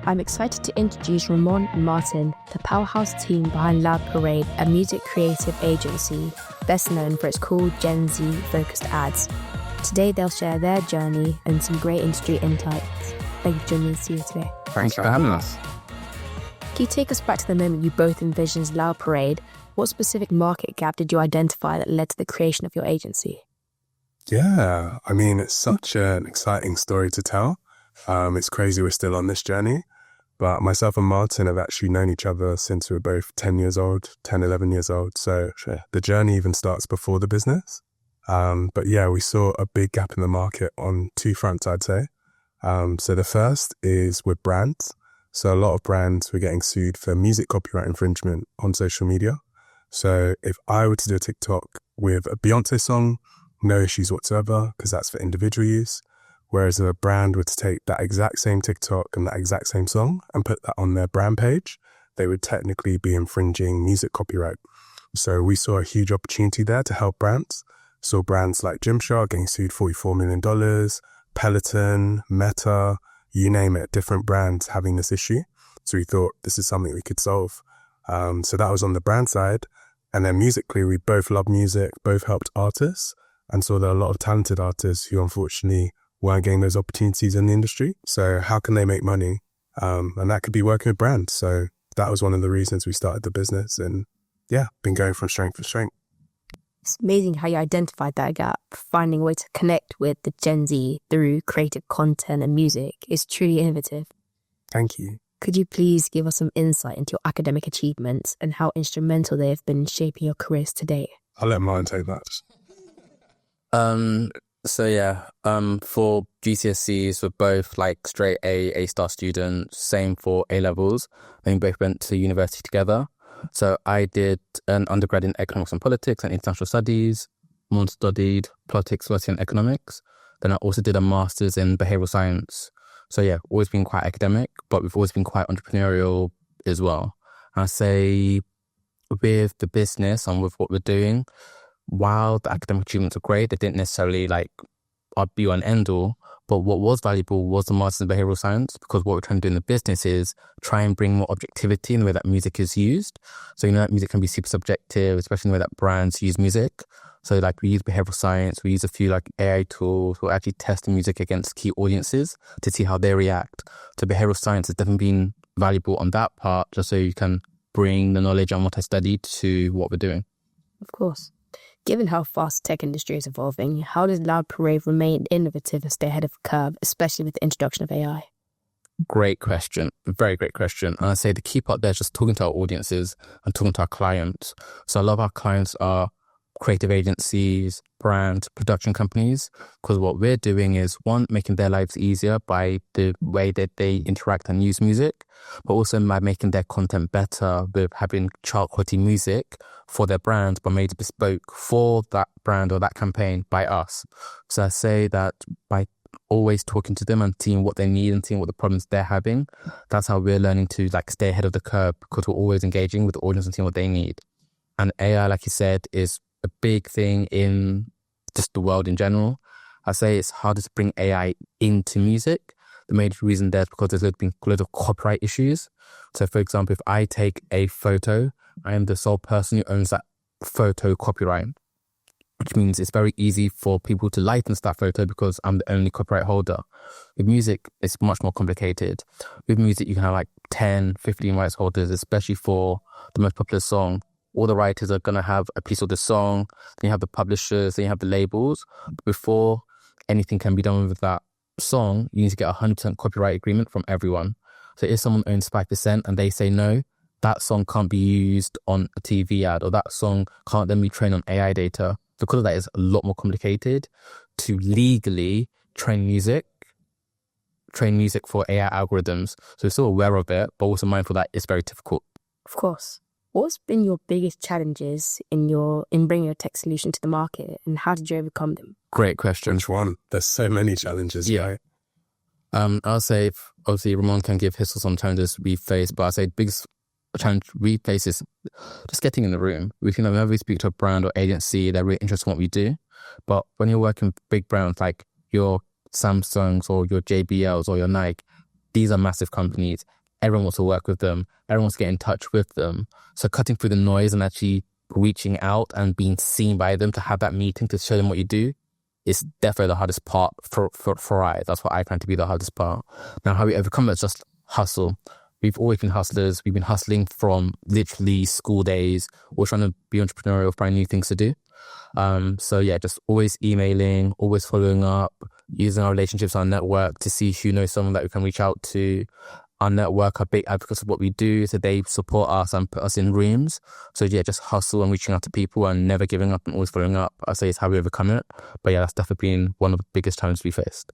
I'm excited to introduce Rahmon and Maatin, the powerhouse team behind Loud Parade, a music creative agency best known for its cool Gen Z-focused ads. Today they'll share their journey and some great industry insights. Thank you for joining us here today. Thanks for having us. Can you take us back to the moment you both envisioned Loud Parade? What specific market gap did you identify that led to the creation of your agency? Yeah, I mean, it's such an exciting story to tell. It's crazy we're still on this journey, but myself and Martin have actually known each other since we were both 10 years old, 10, 11 years old. So the journey even starts before the business. But yeah, we saw a big gap in the market on two fronts, I'd say. So the first is with brands. So a lot of brands were getting sued for music copyright infringement on social media. So if I were to do a TikTok with a Beyonce song, no issues whatsoever, because that's for individual use. Whereas if a brand were to take that exact same TikTok and that exact same song and put that on their brand page, they would technically be infringing music copyright. So we saw a huge opportunity there to help brands. Saw brands like Gymshark getting sued $44 million, Peloton, Meta, you name it, different brands having this issue. So we thought this is something we could solve. So that was on the brand side. And then musically, we both love music, both helped artists, and saw there are a lot of talented artists who unfortunately weren't getting those opportunities in the industry. So how can they make money? And that could be working with brands. So that was one of the reasons we started the business, and yeah, been going from strength to strength. It's amazing how you identified that gap. Finding a way to connect with the Gen Z through creative content and music is truly innovative. Thank you. Could you please give us some insight into your academic achievements and how instrumental they have been in shaping your careers today? I'll let Martin take that. For GCSEs, we're both like straight A-star students, same for A-levels. And we both went to university together. So I did an undergrad in economics and politics and international studies. More studied politics, philosophy and economics. Then I also did a master's in behavioral science. So yeah, always been quite academic, but we've always been quite entrepreneurial as well. And I say with the business and with what we're doing, while the academic achievements are great, they didn't necessarily be on end all. But what was valuable was the master's in behavioral science, because what we're trying to do in the business is try and bring more objectivity in the way that music is used. So that music can be super subjective, especially in the way that brands use music. So we use behavioral science, we use a few AI tools, we're actually testing music against key audiences to see how they react. So behavioral science has definitely been valuable on that part, just so you can bring the knowledge on what I studied to what we're doing. Of course. Given how fast the tech industry is evolving, how does Loud Parade remain innovative and stay ahead of the curve, especially with the introduction of AI? Great question. Very great question. And I'd say the key part there is just talking to our audiences and talking to our clients. So a lot of our clients are creative agencies, brands, production companies, because what we're doing is, one, making their lives easier by the way that they interact and use music, but also by making their content better with having chart quality music for their brand, but made bespoke for that brand or that campaign by us. So I say that by always talking to them and seeing what they need and seeing what the problems they're having, that's how we're learning to stay ahead of the curve, because we're always engaging with the audience and seeing what they need. And AI, like you said, is a big thing in just the world in general. I say it's harder to bring AI into music. The major reason there is because there's been a lot of copyright issues. So for example, if I take a photo, I am the sole person who owns that photo copyright, which means it's very easy for people to license that photo because I'm the only copyright holder. With music, it's much more complicated. With music, you can have 10, 15 rights holders, especially for the most popular song. All the writers are going to have a piece of the song, then you have the publishers, then you have the labels. But before anything can be done with that song, you need to get a 100% copyright agreement from everyone. So if someone owns 5% and they say no, that song can't be used on a TV ad, or that song can't then be trained on AI data. Because of that, it's a lot more complicated to legally train music for AI algorithms. So we're still aware of it, but also mindful that it's very difficult. Of course. What's been your biggest challenges in bringing your tech solution to the market, and how did you overcome them? Great question. Which one? There's so many challenges. Yeah. Right? I'll say, obviously, Rahmon can give his thoughts on challenges we face, but I'll say the biggest challenge we face is just getting in the room. Whenever we speak to a brand or agency, they're really interested in what we do. But when you're working with big brands like your Samsungs or your JBLs or your Nike, these are massive companies. everyone wants to work with them. Everyone wants to get in touch with them. So cutting through the noise and actually reaching out and being seen by them to have that meeting to show them what you do is definitely the hardest part for I. That's what I find to be the hardest part. Now, how we overcome it is just hustle. We've always been hustlers. We've been hustling from literally school days. We're trying to be entrepreneurial, find new things to do. So yeah, just always emailing, always following up, using our relationships, our network to see who knows someone that we can reach out to. Our network are big advocates of what we do, so they support us and put us in rooms. So yeah, just hustle and reaching out to people and never giving up and always following up. I say it's how we overcome it. But yeah, that's definitely been one of the biggest challenges we faced.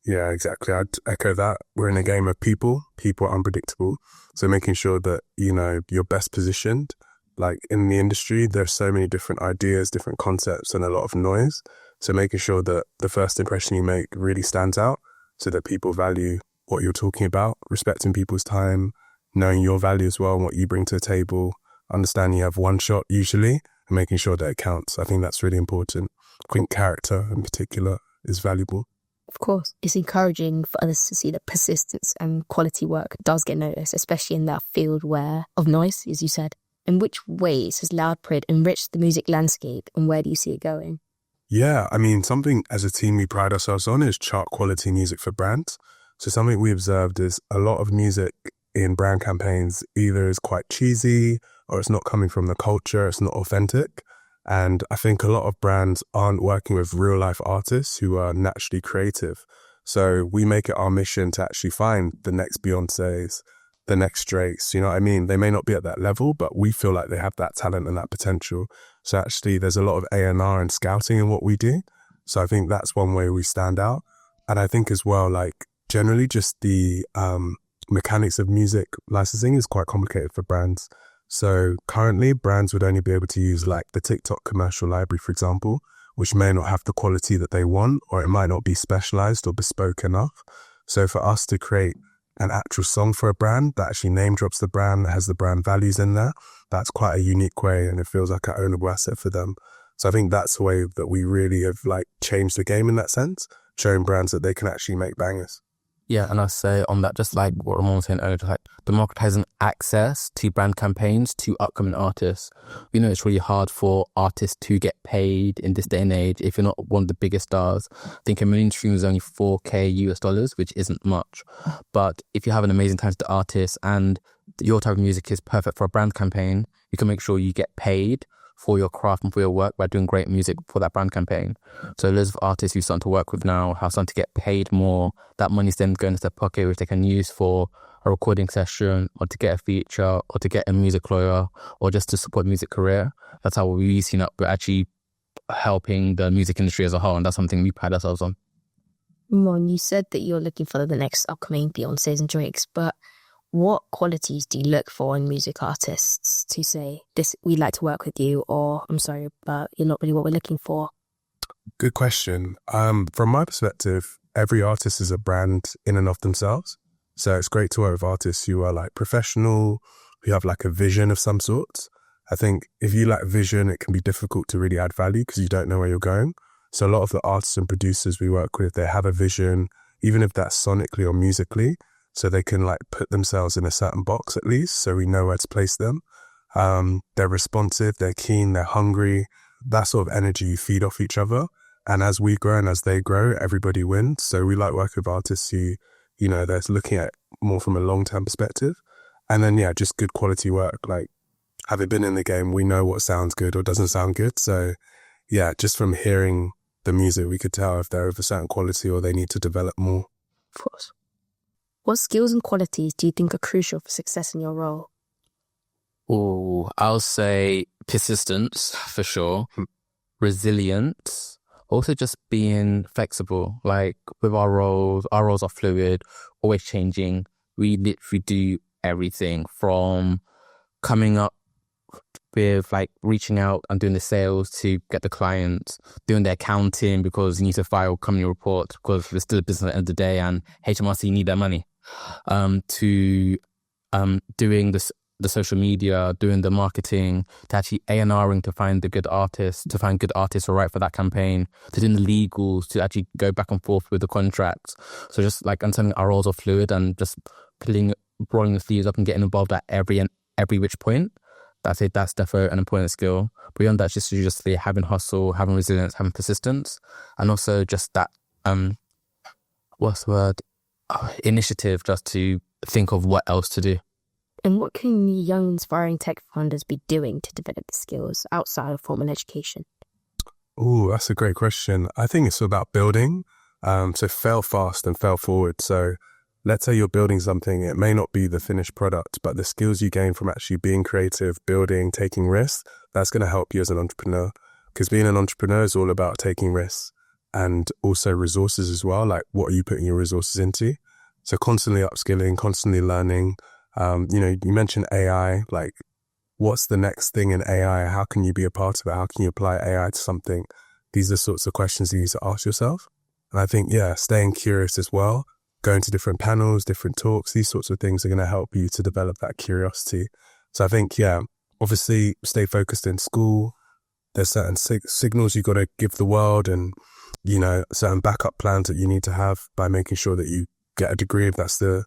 Yeah, exactly. I'd echo that. We're in a game of people. People are unpredictable. So making sure that, you're best positioned. Like in the industry, there's so many different ideas, different concepts, and a lot of noise. So making sure that the first impression you make really stands out so that people value what you're talking about, respecting people's time, knowing your value as well and what you bring to the table, understanding you have one shot usually, and making sure that it counts. I think that's really important. I think character in particular is valuable. Of course, it's encouraging for others to see that persistence and quality work does get noticed, especially in that field of noise, as you said. In which ways has Loud Parade enriched the music landscape, and where do you see it going? Yeah, something as a team we pride ourselves on is chart quality music for brands. So something we observed is a lot of music in brand campaigns either is quite cheesy or it's not coming from the culture, it's not authentic. And I think a lot of brands aren't working with real life artists who are naturally creative. So we make it our mission to actually find the next Beyoncés, the next Drakes, you know what I mean? They may not be at that level, but we feel like they have that talent and that potential. So actually there's a lot of A&R and scouting in what we do. So I think that's one way we stand out. And I think as well, generally just the mechanics of music licensing is quite complicated for brands. So currently brands would only be able to use the TikTok commercial library, for example, which may not have the quality that they want, or it might not be specialized or bespoke enough. So for us to create an actual song for a brand that actually name drops the brand, that has the brand values in there, that's quite a unique way and it feels like an ownable asset for them. So I think that's a way that we really have changed the game in that sense, showing brands that they can actually make bangers. Yeah, and I say on that, just like what Rahmon was saying earlier, democratizing access to brand campaigns to upcoming artists. We know it's really hard for artists to get paid in this day and age if you're not one of the biggest stars. I think a million streams is only $4,000 US, which isn't much. But if you have an amazing talented artist and your type of music is perfect for a brand campaign, you can make sure you get paid for your craft and for your work by doing great music for that brand campaign. So loads of artists you're starting to work with now are starting to get paid more. That money's then going into their pocket, which they can use for a recording session or to get a feature or to get a music lawyer or just to support music career. That's how we've seen it. We're actually helping the music industry as a whole, and that's something we pride ourselves on. Ramon, you said that you're looking for the next upcoming Beyoncés and Drakes, but what qualities do you look for in music artists to say, this, we'd like to work with you, or I'm sorry, but you're not really what we're looking for? Good question. From my perspective, every artist is a brand in and of themselves. So it's great to work with artists who are professional, who have a vision of some sort. I think if you lack vision, it can be difficult to really add value because you don't know where you're going. So a lot of the artists and producers we work with, they have a vision, even if that's sonically or musically, so they can put themselves in a certain box at least, so we know where to place them. They're responsive, they're keen, they're hungry. That sort of energy, you feed off each other. And as we grow and as they grow, everybody wins. So we like working with artists who, they're looking at more from a long-term perspective. And then, yeah, just good quality work. Having been in the game, we know what sounds good or doesn't sound good. So yeah, just from hearing the music, we could tell if they're of a certain quality or they need to develop more. Of course. What skills and qualities do you think are crucial for success in your role? Oh, I'll say persistence for sure, resilience, also just being flexible. With our roles are fluid, always changing. We literally do everything from coming up with reaching out and doing the sales to get the clients, doing the accounting because you need to file company report because we're still a business at the end of the day and HMRC need their money, to doing the social media, doing the marketing, to actually A&Ring to find the good artists, to find good artists who are right for that campaign, to doing the legals, to actually go back and forth with the contracts. So just understanding our roles are fluid and just putting rolling the sleeves up and getting involved at every which point. I'd say that's definitely an important skill. Beyond that, just having hustle, having resilience, having persistence, and also just that what's the word? Initiative, just to think of what else to do. And what can young, inspiring tech founders be doing to develop the skills outside of formal education? Oh, that's a great question. I think it's about building. So fail fast and fail forward. So let's say you're building something. It may not be the finished product, but the skills you gain from actually being creative, building, taking risks, that's going to help you as an entrepreneur. Because being an entrepreneur is all about taking risks and also resources as well. Like, what are you putting your resources into? So constantly upskilling, constantly learning. You mentioned AI, like, what's the next thing in AI? How can you be a part of it? How can you apply AI to something? These are the sorts of questions you need to ask yourself. And I think, staying curious as well, going to different panels, different talks, these sorts of things are going to help you to develop that curiosity. So I think, obviously stay focused in school. There's certain signals you've got to give the world, and, certain backup plans that you need to have by making sure that you get a degree if that's the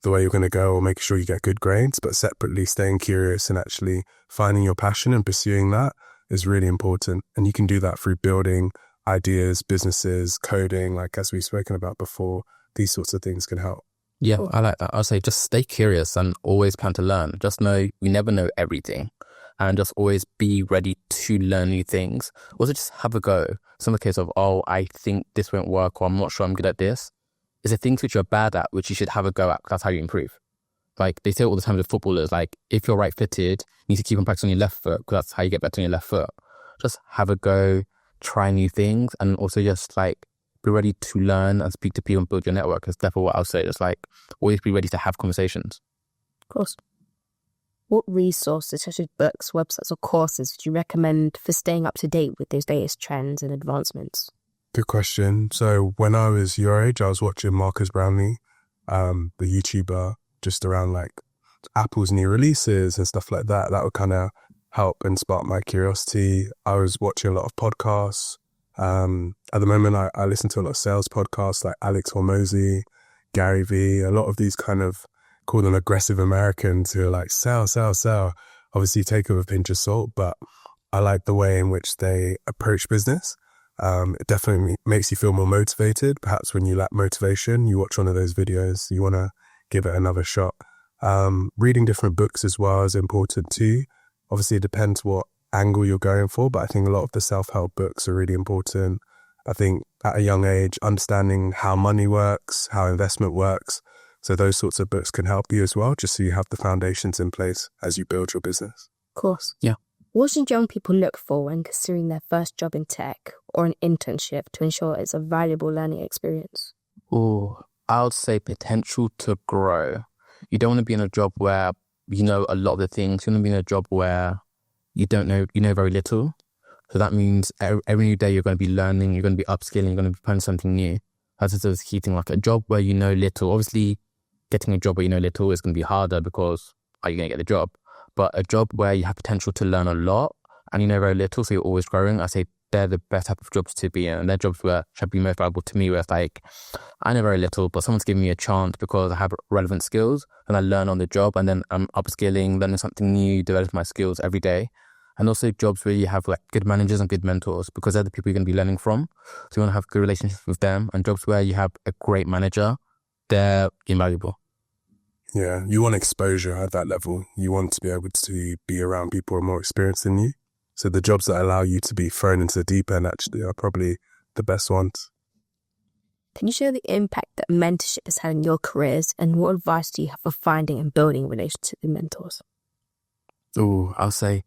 way you're going to go, or making sure you get good grades. But separately, staying curious and actually finding your passion and pursuing that is really important. And you can do that through building ideas, businesses, coding, like as we've spoken about before. These sorts of things can help. Yeah, I like that. I'll say just stay curious and always plan to learn. Just know we never know everything, and just always be ready to learn new things. Also, just have a go. It's not a case of, I think this won't work, or I'm not sure I'm good at this. It's the things which you're bad at, which you should have a go at, because that's how you improve. Like, they say all the time to footballers, like, if you're right-footed, you need to keep on practicing on your left foot, because that's how you get better on your left foot. Just have a go, try new things, and also just, be ready to learn and speak to people and build your network. That's definitely what I'll say. Just, always be ready to have conversations. Of course. What resources, such as books, websites, or courses, would you recommend for staying up to date with those latest trends and advancements? Good question. So when I was your age, I was watching Marcus Brownlee, the YouTuber, just around Apple's new releases and stuff like that. That would kind of help and spark my curiosity. I was watching a lot of podcasts. At the moment, I listen to a lot of sales podcasts like Alex Hormozy, Gary Vee, a lot of these kind of, call them aggressive Americans who are like, sell. Obviously take it with a pinch of salt, but I like the way in which they approach business. It definitely makes you feel more motivated. Perhaps when you lack motivation, you watch one of those videos, you want to give it another shot. Reading different books as well is important too. Obviously, it depends what angle you're going for, but I think a lot of the self-help books are really important. I think at a young age, understanding how money works, how investment works. So those sorts of books can help you as well, just so you have the foundations in place as you build your business. Of course. Yeah. What should young people look for when considering their first job in tech or an internship to ensure it's a valuable learning experience? I would say potential to grow. You don't want to be in a job where you know a lot of the things. You want to be in a job where you know very little. So that means every new day you're going to be learning, you're going to be upskilling, you're going to be finding something new. That's just a key thing. Like a job where you know little. Obviously, getting a job where you know little is going to be harder because are you going to get the job? But a job where you have potential to learn a lot and you know very little, so you're always growing, I say they're the best type of jobs to be in. And they're jobs where should be most valuable to me, where it's I know very little, but someone's giving me a chance because I have relevant skills and I learn on the job, and then I'm upskilling, learning something new, developing my skills every day. And also jobs where you have good managers and good mentors, because they're the people you're going to be learning from. So you want to have good relationships with them. And jobs where you have a great manager, they're invaluable. Yeah, you want exposure at that level. You want to be able to be around people who are more experienced than you. So the jobs that allow you to be thrown into the deep end actually are probably the best ones. Can you share the impact that mentorship has had in your careers, and what advice do you have for finding and building relationships with mentors? I'll say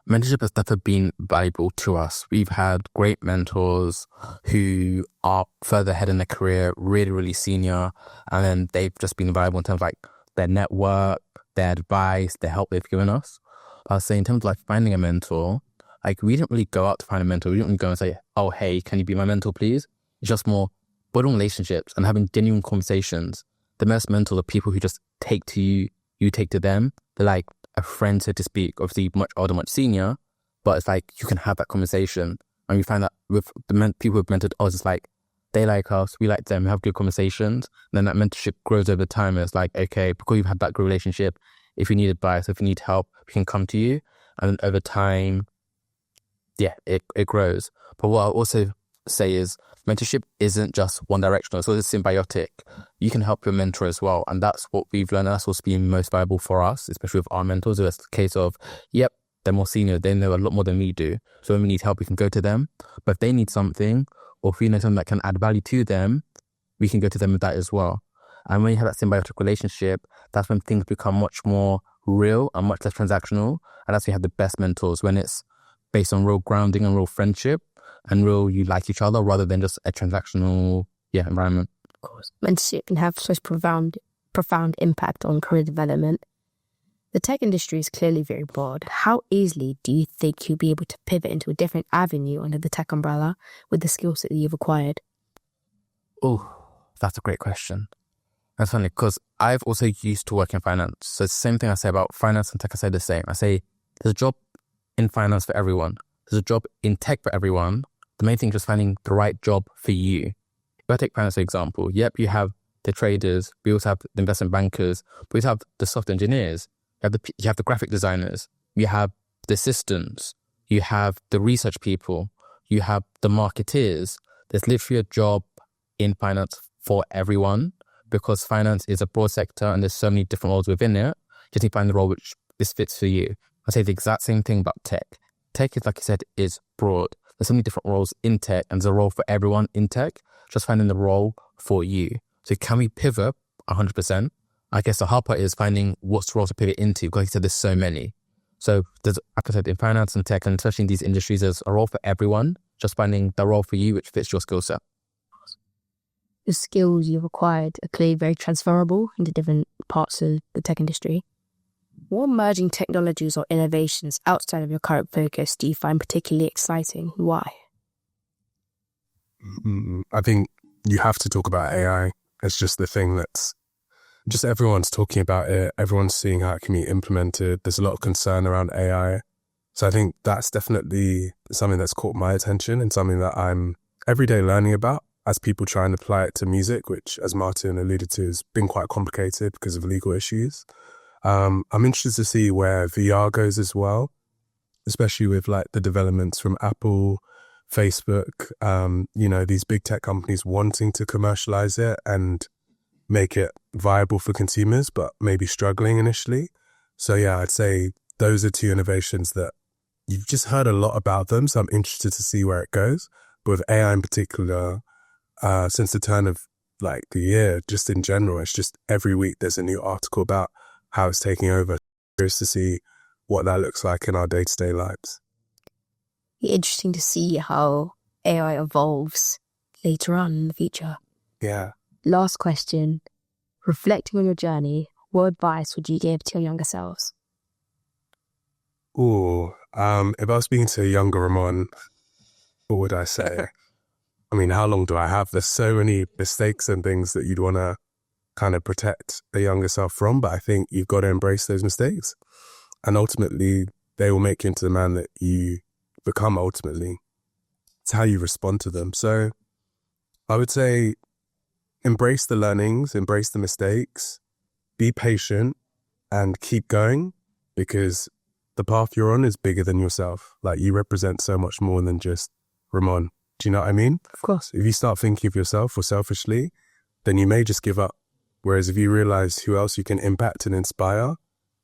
mentorship has definitely been valuable to us. We've had great mentors who are further ahead in their career, really, really senior, and then they've just been valuable in terms of their network, their advice, the help they've given us. I'll say in terms of finding a mentor, we didn't really go out to find a mentor. We didn't really go and say, oh, hey, can you be my mentor, please? It's just more building relationships and having genuine conversations. The best mentors are people who just take to you, you take to them. They're like a friend, so to speak, obviously much older, much senior, but it's you can have that conversation. And we find that with the people who've mentored us, it's they like us, we like them, we have good conversations. And then that mentorship grows over time. It's like, okay, because you've had that good relationship, if you need advice, if you need help, we can come to you. And then over time, yeah, it grows. But what I'll also say is mentorship isn't just one directional. It's always symbiotic. You can help your mentor as well. And that's what we've learned. That's what's been most valuable for us, especially with our mentors. It's a case of, yep, they're more senior. They know a lot more than we do. So when we need help, we can go to them. But if they need something, or if we know something that can add value to them, we can go to them with that as well. And when you have that symbiotic relationship, that's when things become much more real and much less transactional. And that's when you have the best mentors, when it's based on real grounding and real friendship and real you like each other rather than just a transactional environment. Of course, mentorship can have such profound impact on career development. The tech industry is clearly very broad. How easily do you think you'll be able to pivot into a different avenue under the tech umbrella with the skill set that you've acquired? Oh, that's a great question. That's funny because I've also used to work in finance. So it's the same thing I say about finance and tech. I say the same. I say there's a job in finance for everyone. There's a job in tech for everyone. The main thing is just finding the right job for you. If I take finance for example, yep, you have the traders, we also have the investment bankers, but we have the software engineers, you have the graphic designers, you have the assistants, you have the research people, you have the marketeers. There's literally a job in finance for everyone because finance is a broad sector and there's so many different roles within it. You just need to find the role which this fits for you. I say the exact same thing about tech. Tech is, like I said, is broad. There's so many different roles in tech and there's a role for everyone in tech. Just finding the role for you. So can we pivot 100%? I guess the hard part is finding what's the role to pivot into because like I said, there's so many. So there's, like I said, in finance and tech and especially in these industries, there's a role for everyone. Just finding the role for you which fits your skill set. The skills you've acquired are clearly very transferable into different parts of the tech industry. What emerging technologies or innovations outside of your current focus do you find particularly exciting? Why? I think you have to talk about AI. It's just the thing that's just everyone's talking about it. Everyone's seeing how it can be implemented. There's a lot of concern around AI. So I think that's definitely something that's caught my attention and something that I'm every day learning about as people try and apply it to music, which, as Martin alluded to, has been quite complicated because of legal issues. I'm interested to see where VR goes as well, especially with like the developments from Apple, Facebook, these big tech companies wanting to commercialize it and make it viable for consumers, but maybe struggling initially. So yeah, I'd say those are two innovations that you've just heard a lot about them. So I'm interested to see where it goes. But with AI in particular, since the turn of like the year, just in general, it's just every week there's a new article about how it's taking over. Curious to see what that looks like in our day-to-day lives. Interesting to see how AI evolves later on in the future. Yeah. Last question. Reflecting on your journey, what advice would you give to your younger selves? If I was speaking to a younger Rahmon, what would I say? I mean, how long do I have? There's so many mistakes and things that you'd want to kind of protect a younger self from, but I think you've got to embrace those mistakes. And ultimately, they will make you into the man that you become ultimately. It's how you respond to them. So I would say embrace the learnings, embrace the mistakes, be patient and keep going because the path you're on is bigger than yourself. Like you represent so much more than just Rahmon. Do you know what I mean? Of course. If you start thinking of yourself or selfishly, then you may just give up. Whereas if you realize who else you can impact and inspire,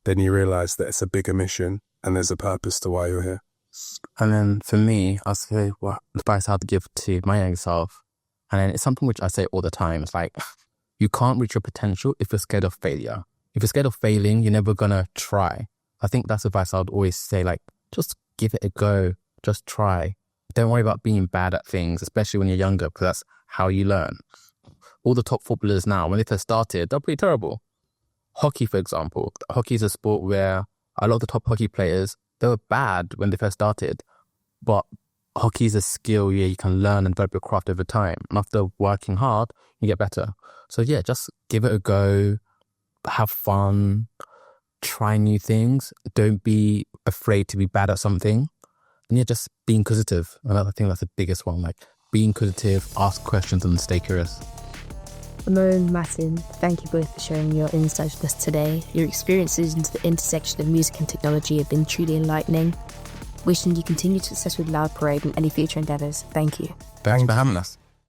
then you realize that it's a bigger mission and there's a purpose to why you're here. And then for me, I'll say what advice I'd give to my young self. And then it's something which I say all the time. It's like, you can't reach your potential if you're scared of failure. If you're scared of failing, you're never going to try. I think that's advice I'd always say, like, just give it a go. Just try. Don't worry about being bad at things, especially when you're younger, because that's how you learn. All the top footballers now, when they first started, they're pretty terrible. Hockey, for example. Hockey is a sport where a lot of the top hockey players, they were bad when they first started. But hockey is a skill you can learn and develop your craft over time. And after working hard, you get better. So yeah, just give it a go. Have fun. Try new things. Don't be afraid to be bad at something. And yeah, just be inquisitive. And I think that's the biggest one. Like, be inquisitive, ask questions, and stay curious. Rahmon, Maatin, thank you both for sharing your insights with us today. Your experiences into the intersection of music and technology have been truly enlightening. Wishing you continued success with Loud Parade and any future endeavours. Thank you. Thanks for having us.